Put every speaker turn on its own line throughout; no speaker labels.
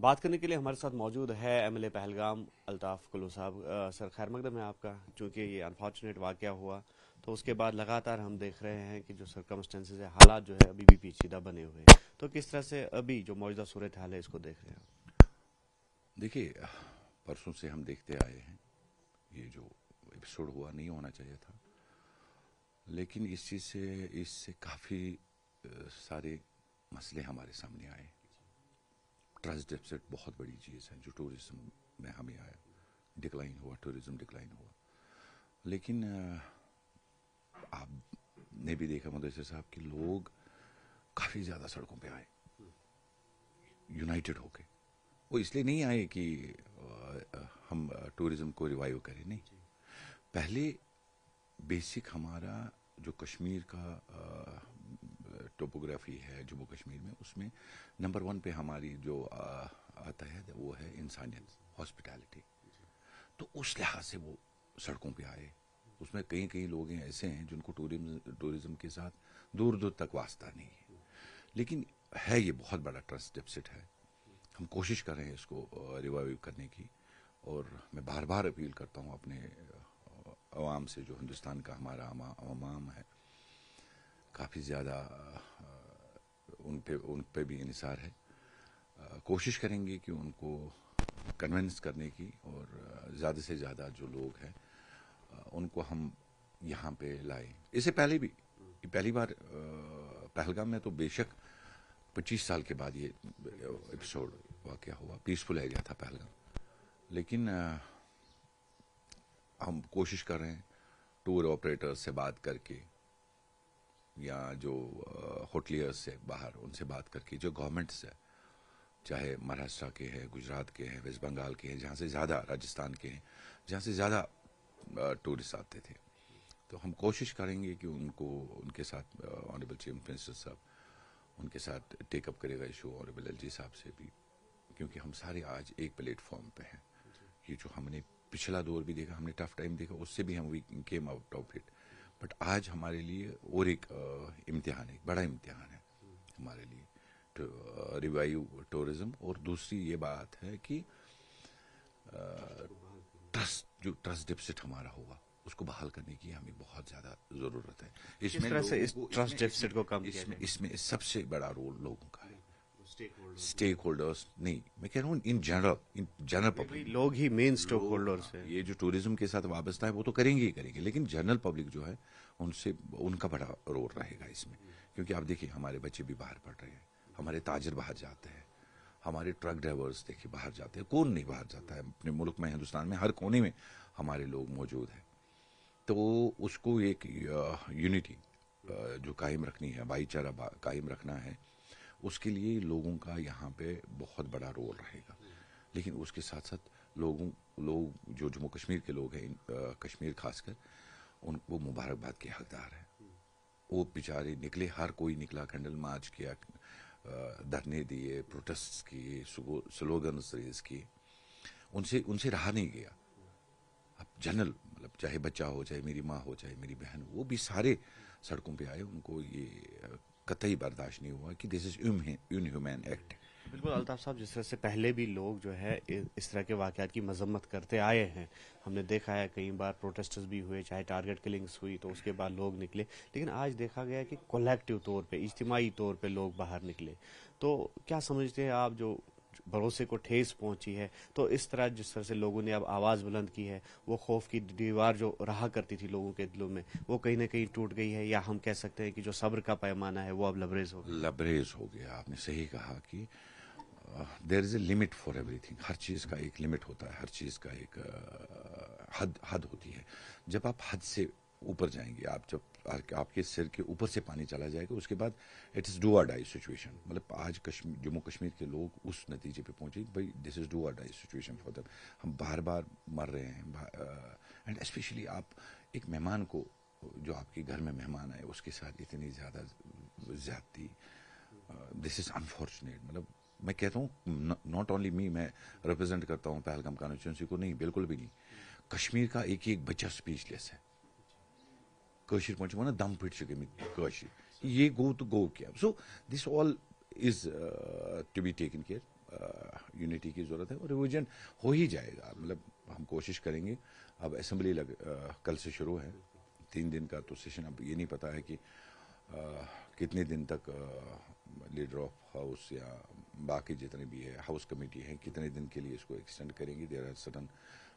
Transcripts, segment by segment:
بات کرنے کے لیے ہمارے ساتھ موجود ہے M L A Pahalgam Altaf Kaloo صاحب۔ سر خیر مقدم ہے آپ کا۔ چونکہ یہ انفارچونیٹ واقعہ ہوا تو اس کے بعد لگاتار ہم دیکھ رہے ہیں کہ جو سرکمسٹنسز ہے، حالات جو ہے ابھی بھی پیچیدہ بنے ہوئے ہیں، تو کس طرح سے ابھی جو موجودہ صورتحال ہے اس کو دیکھ رہے ہیں
دیکھیے، پرسوں سے ہم دیکھتے آئے ہیں، یہ جو ایپیسوڈ ہوا نہیں ہونا چاہیے تھا، لیکن اس سے کافی سارے مسئلے ہمارے سامنے آئے۔ ٹرسٹ ڈیفسٹ بہت بڑی چیز ہے جو ٹورزم میں ہمیں آیا، ڈکلائن ہوا، ٹورزم ڈکلائن ہوا۔ لیکن آپ نے بھی دیکھا مدثر صاحب کہ لوگ کافی زیادہ سڑکوں پہ آئے، یونائٹڈ ہو کے۔ وہ اس لیے نہیں آئے کہ ہم ٹورزم کو ریوائیو کریں، نہیں، پہلے بیسک ہمارا جو کشمیر کا ٹوپوگرافی ہے جموں کشمیر میں، اس میں نمبر 1 پہ ہماری جو آتا ہے وہ ہے انسانیت، ہاسپٹیلٹی۔ تو اس لحاظ سے وہ سڑکوں پہ آئے۔ اس میں کئی لوگ ایسے ہیں جن کو ٹورزم کے ساتھ دور دور تک واسطہ نہیں ہے، لیکن ہے یہ بہت بڑا ٹرسٹ ڈیفسٹ ہے۔ ہم کوشش کر رہے ہیں اس کو ریوائیو کرنے کی، اور میں بار بار اپیل کرتا ہوں اپنے عوام سے، جو ہندوستان کا ہمارا عوام ہے، کافی زیادہ ان پہ بھی انحصار ہے۔ کوشش کریں گے کہ ان کو کنونس کرنے کی، اور زیادہ سے زیادہ جو لوگ ہیں ان کو ہم یہاں پہ لائیں۔ اس سے پہلے بھی پہلی بار پہلگام میں تو بے شک 25 سال کے بعد یہ ایپیسوڈ واقعہ ہوا، پیسفل ایریا تھا پہلگام، لیکن ہم کوشش کر رہے ہیں ٹور آپریٹر سے بات کر کے، یا جو ہوٹلیئرز سے باہر ان سے بات کر کے، جو گورنمنٹس ہے، چاہے مہاراشٹر کے ہیں، گجرات کے ہیں، ویسٹ بنگال کے ہیں، جہاں سے زیادہ، راجستھان کے ہیں، جہاں سے زیادہ ٹورسٹ آتے تھے، تو ہم کوشش کریں گے کہ ان کے ساتھ آنریبل چیف منسٹر صاحب ان کے ساتھ ٹیک اپ کرے گا ایشو، آنریبل ایل جی صاحب سے بھی، کیونکہ ہم سارے آج ایک پلیٹ فارم پہ ہیں۔ یہ جو ہم نے پچھلا دور بھی دیکھا، ہم نے ٹف ٹائم دیکھا، اس سے بھی ہم we came out of it, but آج ہمارے لیے اور ایک امتحان ہے، ایک بڑا امتحان ہے ہمارے لیے، ریوائیو ٹورزم۔ اور دوسری یہ بات ہے کہ ٹرسٹ ڈیفسٹ ہمارا ہوگا، اس کو بحال کرنے کی ہمیں بہت زیادہ ضرورت ہے۔
کس طرح سے اس ٹرسٹ ڈیفسٹ کو کم کیا جائے؟
اس میں سب سے بڑا رول لوگوں کا ہے، اسٹیک ہولڈرز نہیں، میں کہہ رہا ہوں ان جنرل پبلک،
لوگ ہی مین اسٹیک ہولڈرز ہیں۔
یہ جو ٹورزم کے ساتھ وابستہ ہے وہ تو کریں گے، لیکن جنرل پبلک جو ہے ان کا بڑا رول رہے گا اس میں، کیونکہ آپ دیکھیں ہمارے بچے بھی باہر پڑھ رہے ہیں، ہمارے تاجر باہر جاتے ہیں، ہمارے ٹرک ڈرائیورز دیکھیں باہر جاتے ہیں، کون نہیں باہر جاتا ہے؟ اپنے ملک میں، ہندوستان میں ہر کونے میں ہمارے لوگ موجود ہیں۔ تو اس کو ایک یونٹی جو قائم رکھنی ہے، بھائی چارہ قائم رکھنا ہے، اس کے لیے لوگوں کا یہاں پہ بہت بڑا رول رہے گا۔ لیکن اس کے ساتھ ساتھ لوگ جو جموں کشمیر کے لوگ ہیں، کشمیر خاص کر، ان کو مبارکباد کے حقدار ہیں۔ وہ بیچارے نکلے، ہر کوئی نکلا، کینڈل مارچ کیا، دھرنے دیے، پروٹیسٹ کیے، سلوگنز ریز کیے، ان سے رہا نہیں گیا۔ اب جنرل، مطلب چاہے بچہ ہو، چاہے میری ماں ہو، چاہے میری بہن ہو، وہ بھی سارے سڑکوں پہ آئے۔ ان کو یہ قطعی برداشت نہیں ہوا کہ دس از انہیومین ایکٹ۔
بالکل الطاف صاحب، جس طرح سے پہلے بھی لوگ جو ہے اس طرح کے واقعات کی مذمت کرتے آئے ہیں، ہم نے دیکھا ہے کئی بار پروٹیسٹس بھی ہوئے، چاہے ٹارگٹ کلنگس ہوئی تو اس کے بعد لوگ نکلے، لیکن آج دیکھا گیا کہ کولیکٹیو طور پہ، اجتماعی طور پہ لوگ باہر نکلے۔ تو کیا سمجھتے ہیں آپ، جو بھروسے کو ٹھیس پہنچی ہے، تو اس طرح جس طرح سے لوگوں نے اب آواز بلند کی ہے، وہ خوف کی دیوار جو رہا کرتی تھی لوگوں کے دلوں میں، وہ کہیں نہ کہیں ٹوٹ گئی ہے، یا ہم کہہ سکتے ہیں کہ جو صبر کا پیمانہ ہے وہ اب لبریز ہو گیا؟
لبریز ہو گیا۔ آپ نے صحیح کہا کہ there is a limit for everything. ہر چیز کا ایک لمٹ ہوتا ہے، ہر چیز کا ایک حد ہوتی ہے۔ جب آپ حد سے اوپر جائیں گے، جب آپ کے سر کے اوپر سے پانی چلا جائے گا، اس کے بعد اٹ از ڈو اور ڈائی سچویشن۔ مطلب آج جموں کشمیر کے لوگ اس نتیجے پہ پہنچے، بھائی دس از ڈو اور ڈائی سچویشن فار دم۔ ہم بار بار مر رہے ہیں، اینڈ اسپیشلی آپ ایک مہمان کو، جو آپ کے گھر میں مہمان آئے، اس کے ساتھ اتنی زیادہ زیادتی، دس از انفارچونیٹ۔ مطلب میں کہتا ہوں، ناٹ اونلی می، میں ریپرزینٹ کرتا ہوں پہلگام کانسٹیچوئنسی کو، نہیں، بالکل بھی نہیں، کشمیر کا ایک بچہ اسپیچ لیس ہے۔ کاشر پہ ونان دم پھٹ گمت کاشر، یہ گو تو گو کیا۔ So this all is to be taken care. Unity کی ضرورت ہے اور ریویژن ہو ہی جائے گا. مطلب ہم کوشش کریں گے. اب اسمبلی کل سے شروع ہے 3 دن کا تو سیشن. اب یہ نہیں پتا ہے کہ کتنے دن تک لیڈر آف ہاؤس یا باقی جتنے بھی ہے ہاؤس کمیٹی ہے کتنے دن کے لیے اس کو ایکسٹینڈ کریں گے. There are sudden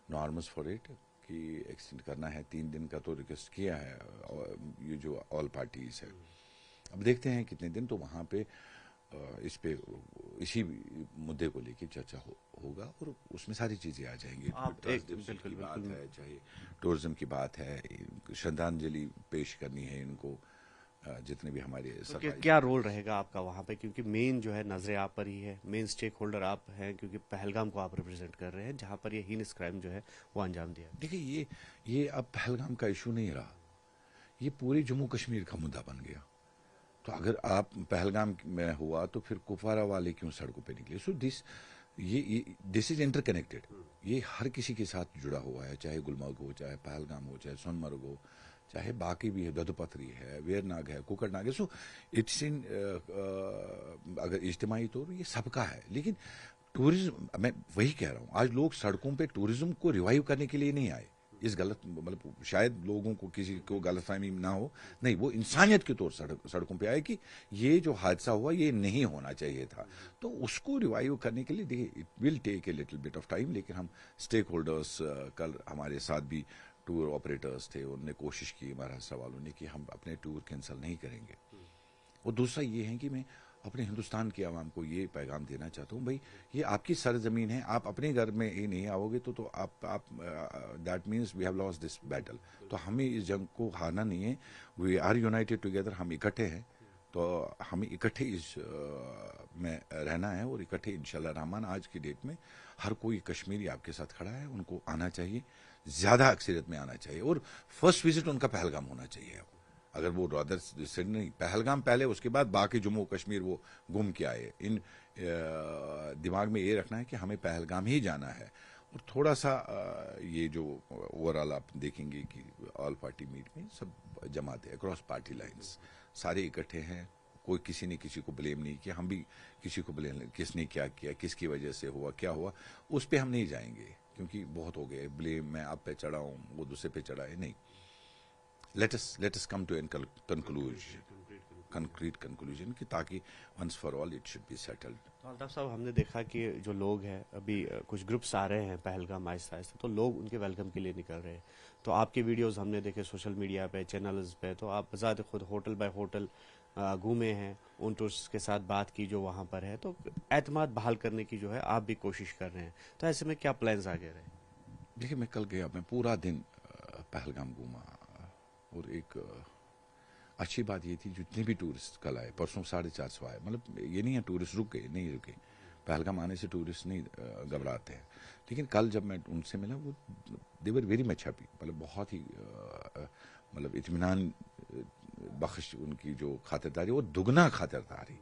norms for it کہ ایکسٹینڈ کرنا ہے 3 دن کا تو ریکویسٹ کیا ہے یہ جو آل پارٹیز ہے. اب دیکھتے ہیں کتنے دن. تو وہاں پہ اس پہ اسی مدعے کو لے کے چرچا ہوگا اور اس میں ساری چیزیں آ جائیں گی.
بالکل
کی بات ہے, چاہے ٹورزم کی بات ہے, شردھانجلی پیش کرنی ہے ان کو جتنے بھی ہمارے
کیا رول رہے گا آپ کا وہاں پہ, کیونکہ مین جو ہے نظریں آپ پر ہی ہے, مین سٹیک ہولڈر آپ ہیں کیونکہ پہلگام کو آپ ریپرزینٹ کر رہے ہیں جہاں پر یہ ہینس کرائم جو ہے وہ انجام دیا.
دیکھیے یہ اب پہلگام کا ایشو نہیں رہا, یہ پوری جموں کشمیر کا مدعا بن گیا. تو اگر آپ پہلگام میں ہوا تو پھر کپوارہ والے کیوں سڑکوں پہ نکلے. سو دس از انٹر کنیکٹڈ. یہ ہر کسی کے ساتھ جڑا ہوا ہے, چاہے گلمرگ ہو, چاہے پہلگام ہو, چاہے سون مرگ ہو, چاہے باقی بھی ہے, دودھ پتھری ہے, ویرناگ ہے, کوکر ناگ ہے. سو اٹس ان اگر اجتماعی طور یہ سب کا ہے. لیکن ٹورزم, میں وہی کہہ رہا ہوں, آج لوگ سڑکوں پہ ٹورزم کو ریوائیو کرنے کے لیے نہیں آئے. اس غلط مطلب شاید لوگوں کو کسی کو غلط فہمی نہ ہو, نہیں, وہ انسانیت کے طور سڑکوں پہ آئے کہ یہ جو حادثہ ہوا یہ نہیں ہونا چاہیے تھا. تو اس کو ریوائیو کرنے کے لیے دیکھیے it will take a little bit of time. لیکن ہم اسٹیک ہولڈرس, کل ہمارے ساتھ بھی ٹور آپریٹرس تھے, انہوں نے کوشش کی مہاراشٹر والوں نے کہ ہم اپنے ٹور کینسل نہیں کریں گے. اور دوسرا یہ ہے کہ میں اپنے ہندوستان کی عوام کو یہ پیغام دینا چاہتا ہوں, بھائی یہ آپ کی سرزمین ہے, آپ اپنے گھر میں ہی نہیں آؤ گے تو آپ that means we have loss this battle. تو ہمیں اس جنگ کو ہارنا نہیں ہے. وی آر یونائٹیڈ ٹوگیدر, ہم اکٹھے ہیں, تو ہمیں اکٹھے اس میں رہنا ہے اور اکٹھے انشاءاللہ رحمان. آج کی ڈیٹ میں ہر کوئی کشمیری آپ کے ساتھ کھڑا ہے, ان کو آنا چاہیے, زیادہ اکثریت میں آنا چاہیے, اور فرسٹ وزٹ ان کا پہلگام ہونا چاہیے. اگر وہ رادر نہیں پہلگام پہلے, اس کے بعد باقی جموں کشمیر وہ گھوم کے آئے. ان دماغ میں یہ رکھنا ہے کہ ہمیں پہلگام ہی جانا ہے. اور تھوڑا سا یہ جو اوور آل آپ دیکھیں گے کہ آل پارٹی میٹ میں سب جماعت ہے, اکراس پارٹی لائنز سارے اکٹھے ہیں. کوئی کسی نے کسی کو بلیم نہیں کیا, ہم بھی کسی کو بلیم, کس نے کیا کیا, کس کی وجہ سے ہوا, کیا ہوا, اس پہ ہم نہیں جائیں گے کیونکہ بہت ہو گئے بلیم. میں آپ پہ چڑھا ہوں, وہ دوسرے پہ چڑھا ہے, نہیں. Let us come to a concrete conclusion کہ تاکہ once for all it should be settled.
Altaf صاحب, ہم نے دیکھا کہ جو لوگ ہیں ابھی کچھ گروپس آ رہے ہیں پہلگام آہستہ آہستہ, تو لوگ ان کے ویلکم کے لیے نکل رہے ہیں. تو آپ کے ویڈیوز ہم نے دیکھے سوشل میڈیا پہ, چینلز پہ, تو آپ بذات خود ہوٹل بائی ہوٹل گھومے ہیں, ان ٹورسٹ کے ساتھ بات کی جو وہاں پر ہے, تو اعتماد بحال کرنے کی جو ہے آپ بھی کوشش کر رہے ہیں. تو ایسے میں کیا پلانز آگے رہے؟
دیکھیے میں کل گیا, میں پورا دن پہلگام گھوما, اور ایک اچھی بات یہ تھی جتنے بھی ٹورسٹ کل آئے, پرسوں 450 آئے. مطلب یہ نہیں ہے ٹورسٹ نہیں رکے. پہلگام آنے سے ٹورسٹ نہیں گھبراتے ہیں. لیکن کل جب میں ان سے ملا, وہ دے ور ویری مچ ہیپی, مطلب بہت ہی مطلب اطمینان بخش ان کی جو خاطرداری, وہ دگنا خاطرداری.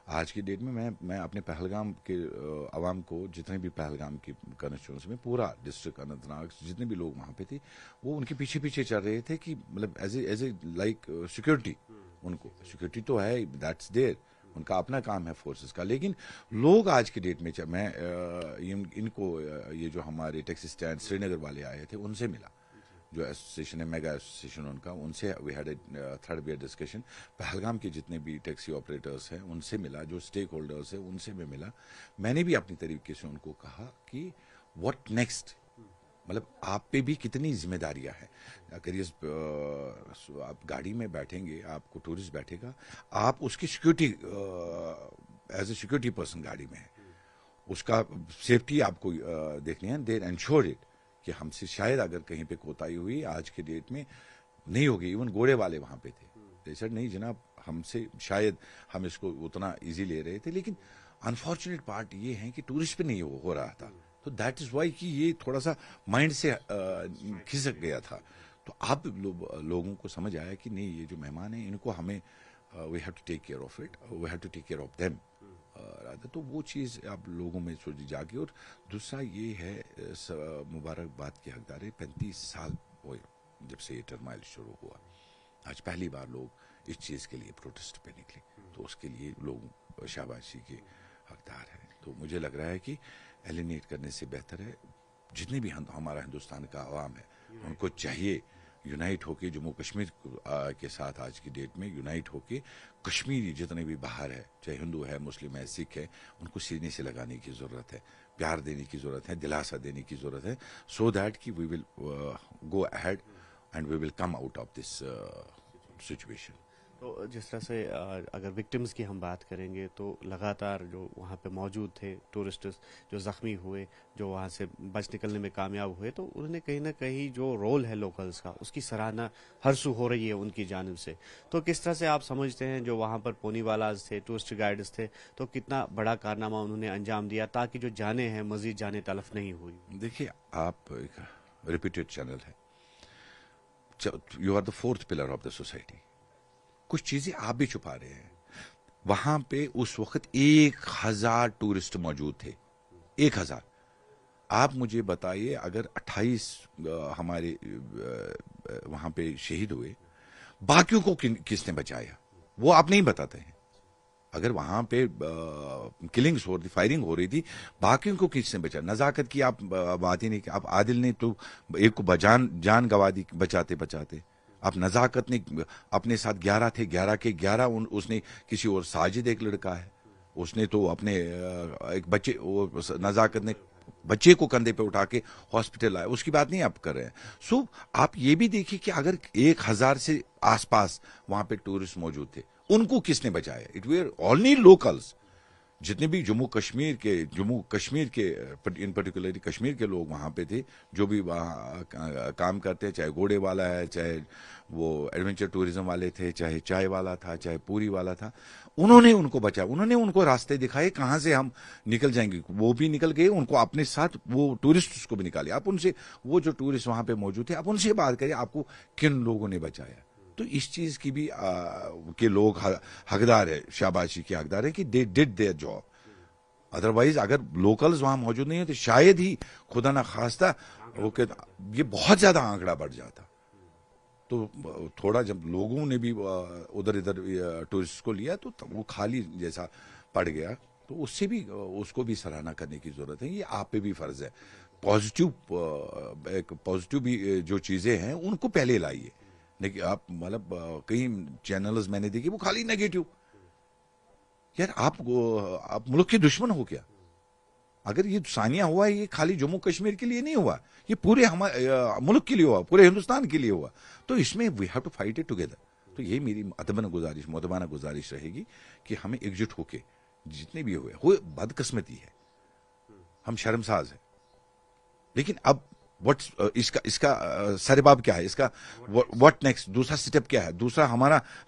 آج کی ڈیٹ میں میں اپنے پہلگام کے عوام کو, جتنے بھی پہلگام کی کنسٹیچوئنسی میں, پورا ڈسٹرکٹ اننت ناگ جتنے بھی لوگ وہاں پہ تھے, وہ ان کے پیچھے پیچھے چل رہے تھے کہ مطلب ایز اے لائک سیکورٹی. ان کو سیکورٹی تو ہے, دیٹس دیر, ان کا اپنا کام ہے فورسز کا. لیکن لوگ آج کی ڈیٹ میں, میں ان کو یہ جو ہمارے ٹیکسی اسٹینڈ سری نگر والے آئے تھے ان سے ملا, جو ایسوسیشن ہے میگا ایسوسیشن ان کا, ان سے we had a third where discussion. Pahalgam کے جتنے بھی ٹیکسی آپریٹرس ہیں ان سے ملا, جو اسٹیک ہولڈرس ہیں ان سے میں ملا. میں نے بھی اپنی طریقے سے ان کو کہا کہ واٹ نیکسٹ, مطلب آپ پہ بھی کتنی ذمہ داریاں ہیں. اگر یہ آپ گاڑی میں بیٹھیں گے, آپ کو ٹورسٹ بیٹھے گا, آپ اس کی security as a security person گاڑی میں ہے, اس کا سیفٹی آپ کو دیکھنی ہے. دیر انشور اٹ کہ ہم سے شاید اگر کہیں پہ کوتاہی ہوئی آج کے ڈیٹ میں نہیں ہوگی. ایون گھوڑے والے وہاں پہ تھے, جیسا نہیں جناب, ہم سے شاید ہم اس کو اتنا ایزی لے رہے تھے. لیکن انفارچونیٹ پارٹ یہ ہے کہ ٹورسٹ پہ نہیں ہو رہا تھا. تو دیٹ از وائی کہ یہ تھوڑا سا مائنڈ سے کھسک گیا تھا. تو اب لوگوں کو سمجھ آیا کہ نہیں, یہ جو مہمان ہیں ان کو ہمیں we have to take care of it, we have to take care of them. تو وہ چیز اب لوگوں میں سوچی جاگی. اور دوسرا یہ ہے, مبارکباد کی حقدار ہے, 35 سال ہوئے جب سے یہ ٹرمائل شروع ہوا. آج پہلی بار لوگ اس چیز کے لیے پروٹیسٹ پہ نکلے, تو اس کے لیے لوگ شاباشی کے حقدار ہیں. تو مجھے لگ رہا ہے کہ ایلینیٹ کرنے سے بہتر ہے جتنے بھی ہمارا ہندوستان کا عوام ہے ان کو چاہیے یونائٹ ہو کے جموں کشمیر کے ساتھ آج کی ڈیٹ میں یونائٹ ہو کے کشمیری جتنے بھی باہر ہے چاہے ہندو ہے مسلم ہے سکھ ہے ان کو سینے سے لگانے کی ضرورت ہے, پیار دینے کی ضرورت ہے, دلاسا دینے کی ضرورت ہے, سو دیٹ کہ we will go ahead and we will come out of this situation.
تو جس طرح سے اگر وکٹمز کی ہم بات کریں گے تو لگاتار جو وہاں پہ موجود تھے ٹورسٹس جو زخمی ہوئے, جو وہاں سے بچ نکلنے میں کامیاب ہوئے, تو انہوں نے کہیں نہ کہیں جو رول ہے لوکلز کا اس کی سراہنا ہر سو ہو رہی ہے ان کی جانب سے. تو کس طرح سے آپ سمجھتے ہیں جو وہاں پر پونی والاز تھے, ٹورسٹ گائیڈز تھے, تو کتنا بڑا کارنامہ انہوں نے انجام دیا تاکہ جو جانیں ہیں مزید جانیں تلف نہیں ہوئی؟
دیکھیے آپ ایک ریپیٹڈ چینل ہے, you are the fourth pillar of the society. کچھ چیزیں آپ بھی چھپا رہے ہیں. وہاں پہ اس وقت 1000 ٹورسٹ موجود تھے, 1000. آپ مجھے بتائیے اگر 28 ہمارے وہاں پہ شہید ہوئے, باقیوں کو کس نے بچایا وہ آپ نہیں بتاتے ہیں. اگر وہاں پہ کلنگز ہو رہی, فائرنگ ہو رہی تھی, باقیوں کو کس نے بچایا؟ نزاکت کی آپ بات ہی نہیں کی. آپ عادل نے تو ایک کو جان گوا دی بچاتے بچاتے. آپ نزاکت نے اپنے ساتھ 11 تھے, 11 کے 11 اس نے کسی اور, ساجد ایک لڑکا ہے اس نے تو اپنے ایک بچے, نزاکت نے بچے کو کندھے پہ اٹھا کے ہاسپٹل آیا, اس کی بات نہیں آپ کر رہے ہیں. سو آپ یہ بھی دیکھیے کہ اگر 1000 سے آس پاس وہاں پہ ٹورسٹ موجود تھے, ان کو کس نے بچایا؟ It where only locals. جتنے بھی جموں کشمیر کے ان پرٹیکولرلی کشمیر کے لوگ وہاں پہ تھے, جو بھی وہاں کام کرتے ہیں, چاہے گھوڑے والا ہے, چاہے وہ ایڈونچر ٹوریزم والے تھے, چاہے چائے والا تھا, چاہے پوری والا تھا, انہوں نے ان کو بچایا. انہوں نے ان کو راستے دکھائے کہاں سے ہم نکل جائیں گے. وہ بھی نکل گئے, ان کو اپنے ساتھ وہ ٹورسٹ کو بھی نکالے. آپ ان سے, وہ جو ٹورسٹ وہاں پہ موجود تھے, آپ ان سے بات کریں آپ کو کن لوگوں نے بچایا. تو اس چیز کی بھی کہ لوگ حقدار ہے, شاباشی کے حقدار ہے کہ دے ڈڈ دیئر جاب. ادروائز اگر لوکلز وہاں موجود نہیں ہوتے شاید ہی خدا نہ خواستہ وہ کہ یہ بہت زیادہ آنکڑا بڑھ جاتا. تو تھوڑا جب لوگوں نے بھی ادھر ادھر ٹورسٹ کو لیا تو وہ خالی جیسا پڑ گیا, تو اس سے بھی اس کو بھی سراہنا کرنے کی ضرورت ہے. یہ آپ پہ بھی فرض ہے. پازیٹیو بھی جو چیزیں ہیں ان کو پہلے لائیے. لیکن آپ مطلب کئی چینلز میں نے دیکھی وہ خالی نیگیٹو. یار آپ ملک کے دشمن ہو کیا؟ اگر یہ ثانیہ ہوا ہے یہ خالی جموں کشمیر کے لیے نہیں ہوا, یہ پورے ملک کے لیے ہوا, پورے ہندوستان کے لیے ہوا. تو اس میں we have to fight it together. تو یہ میری مؤدبانہ گزارش رہے گی کہ ہمیں ایک جٹ ہو کے جتنے بھی ہوئے بدقسمتی ہے, ہم شرمساز ہیں. لیکن اب اس کا سرباب کیا ہے, اس کا واٹ نیکسٹ, دوسرا سٹیپ کیا ہے, دوسرا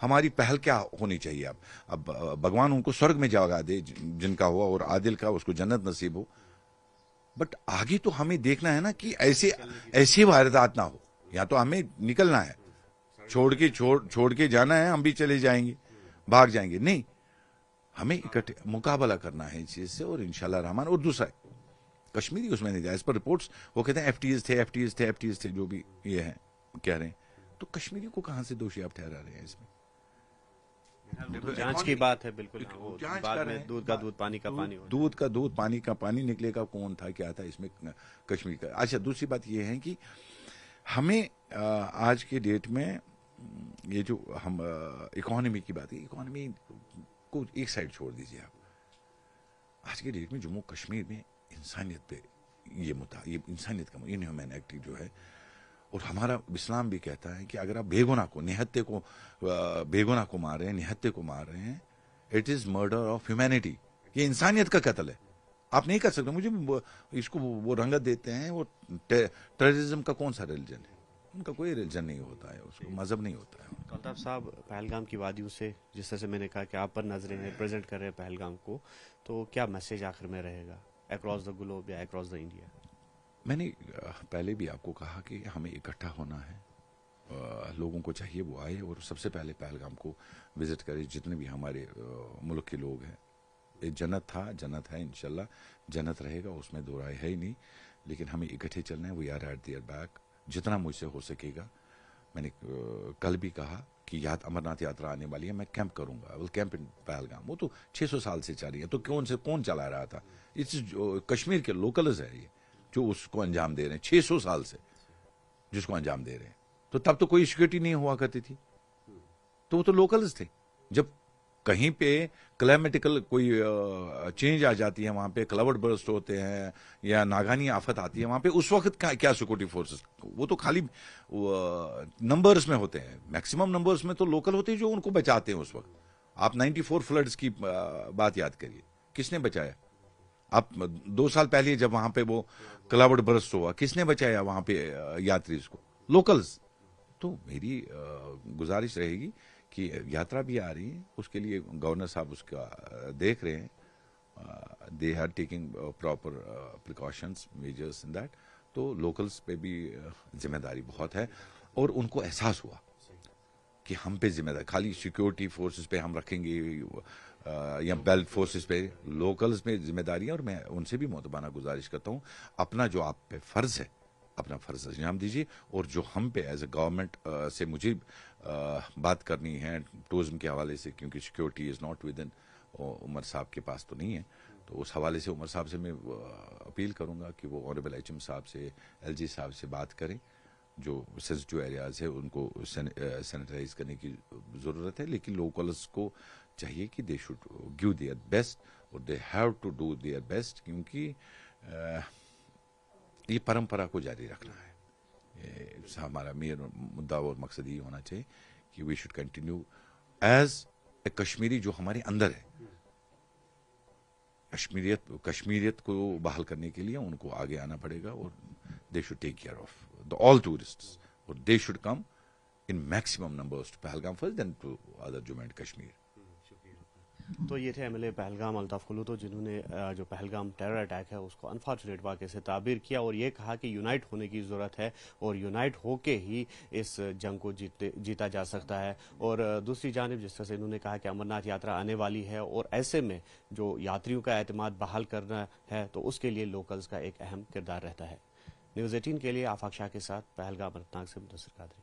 ہماری پہل کیا ہونی چاہیے. اب بھگوان ان کو سورگ میں جگہ دے جن کا ہوا, اور عادل کا اس کو جنت نصیب ہو. بٹ آگے تو ہمیں دیکھنا ہے نا کہ ایسے واردات نہ ہو. یا تو ہمیں نکلنا ہے, چھوڑ کے جانا ہے, ہم بھی چلے جائیں گے, بھاگ جائیں گے, نہیں, ہمیں اکٹھے مقابلہ کرنا ہے اس چیز سے. اور انشاءاللہ رحمان. اور دوسرا کشمیری اس میں نہیں جائے, اس پر رپورٹس وہ کہتے ہیں ایف ٹی ایز تھے جو بھی یہ ہیں کہہ رہے ہیں. تو کشمیری کو کہاں سے دوشی آپ ٹھہرا رہے ہیں اس میں؟
جانچ کی بات ہے, بالکل. بعد میں دودھ کا دودھ پانی کا پانی,
دودھ کا دودھ پانی کا پانی نکلے گا. کون تھا کیا تھا اس میں کشمیر کا. اچھا دوسری بات یہ ہے کہ ہمیں آج کے ڈیٹ میں یہ جو ہم اکانومی کی بات ہے, اکانومی کو ایک سائڈ چھوڑ دیجیے آپ. آج کے ڈیٹ میں جموں کشمیر میں انسانیت پہ یہ انسانیت کا انہیومن ایکٹ جو ہے, اور ہمارا اسلام بھی کہتا ہے کہ اگر آپ بے گناہ کو مار رہے ہیں, نہتے کو مار رہے ہیں, it is murder of humanity. یہ انسانیت کا قتل ہے. آپ نہیں کر سکتے. مجھے اس کو وہ رنگت دیتے ہیں. وہ ٹیررزم کا کون سا ریلیجن ہے؟ ان کا کوئی ریلیجن نہیں ہوتا ہے, اس کو مذہب نہیں ہوتا ہے.
الطاف صاحب, پہلگام کی وادیوں سے جس طرح سے میں نے کہا کہ آپ پر نظریں ہیں, پریزنٹ کر رہے ہیں پہلگام کو, تو کیا میسج آخر میں رہے گا اکراس دا گلوب یا اکراس دا انڈیا؟
میں نے پہلے بھی آپ کو کہا کہ ہمیں اکٹھا ہونا ہے. لوگوں کو چاہیے وہ آئے اور سب سے پہلے پہلگام کو وزٹ کرے. جتنے بھی ہمارے ملک کے لوگ ہیں, ایک جنت تھا, جنت ہے, انشاءاللہ جنت رہے گا, اس میں دو رائے ہے ہی نہیں. لیکن ہمیں اکٹھے چلنا ہے. We are at their back. جتنا مجھ سے ہو سکے گا. میں نے کل بھی کہا کہ امرناتھ یاترا آنے والی ہے، میں کیمپ کروں گا، ول کیمپ ان پہلگام. وہ تو 600 سال سے چل رہی ہے، تو کون چلا رہا تھا؟ کشمیر کے لوکلز ہے یہ جو اس کو انجام دے رہے ہیں 600 سال سے، جس کو انجام دے رہے ہیں. تو تب تو کوئی سیکورٹی نہیں ہوا کرتی تھی، تو وہ تو لوکلز تھے. جب کہیں پہ کلائمیٹیکل کوئی چینج آ جاتی ہے، وہاں پہ کلاؤڈ برسٹ ہوتے ہیں یا ناگانی آفت آتی ہے، وہاں پہ اس وقت کیا سیکورٹی فورسز؟ وہ تو خالی نمبرز میں ہوتے ہیں، میکسیمم نمبرز میں تو لوکل ہوتے ہیں جو ان کو بچاتے ہیں اس وقت. آپ 94 فلڈز کی بات یاد کریے، کس نے بچایا؟ آپ 2 سال پہلے جب وہاں پہ وہ کلاؤڈ برسٹ ہوا، کس نے بچایا وہاں پہ یاتریز کو؟ لوکلز. تو میری گزارش رہے گی کہ یاترا بھی آ رہی ہے، اس کے لیے گورنر صاحب اس کا دیکھ رہے ہیں. They are taking proper precautions measures in that. تو لوکلز پہ بھی ذمہ داری بہت ہے، اور ان کو احساس ہوا کہ ہم پہ ذمہ داری خالی سیکورٹی فورسز پہ ہم رکھیں گے یا بیلٹ فورسز پہ، لوکلز میں ذمہ داری ہے. اور میں ان سے بھی مؤدبانہ گزارش کرتا ہوں، اپنا جو آپ پہ فرض ہے اپنا فرض انجام دیجیے. اور جو ہم پہ ایز اے گورنمنٹ سے مجھے بات کرنی ہے ٹورزم کے حوالے سے، کیونکہ security is not within Umar صاحب کے پاس تو نہیں ہے، تو اس حوالے سے عمر صاحب سے میں اپیل کروں گا کہ وہ آنریبل ایچ ایم صاحب سے، ایل جی صاحب سے بات کریں. جو سینسٹیو ایریاز ہے ان کو سینیٹائز کرنے کی ضرورت ہے، لیکن لوکلز کو چاہیے کہ they should give their best, اور they have to do their best, کیونکہ یہ پرمپرا کو جاری رکھنا ہے. ہمارا مین مدعا اور مقصد یہ ہونا چاہیے کہ we should continue as a Kashmiri, جو ہمارے اندر ہے. کشمیریت کو بحال کرنے کے لیے ان کو آگے آنا پڑے گا، اور they should take care of all tourists, اور they should come in maximum numbers to Pahalgam first then to other Jammu and Kashmir.
تو یہ تھے M L A Pahalgam Altaf قلوتو، جنہوں نے جو پہلگام ٹیرر اٹیک ہے اس کو انفارچونیٹ واقعے سے تعبیر کیا، اور یہ کہا کہ یونائٹ ہونے کی ضرورت ہے، اور یونائٹ ہو کے ہی اس جنگ کو جیتا جا سکتا ہے. اور دوسری جانب جس طرح سے انہوں نے کہا کہ امرناتھ یاترا آنے والی ہے، اور ایسے میں جو یاتریوں کا اعتماد بحال کرنا ہے تو اس کے لیے لوکلز کا ایک اہم کردار رہتا ہے. نیوز 18 کے لیے آفاق شاہ کے ساتھ پہلگام اننت ناگ سے مدثر قادری.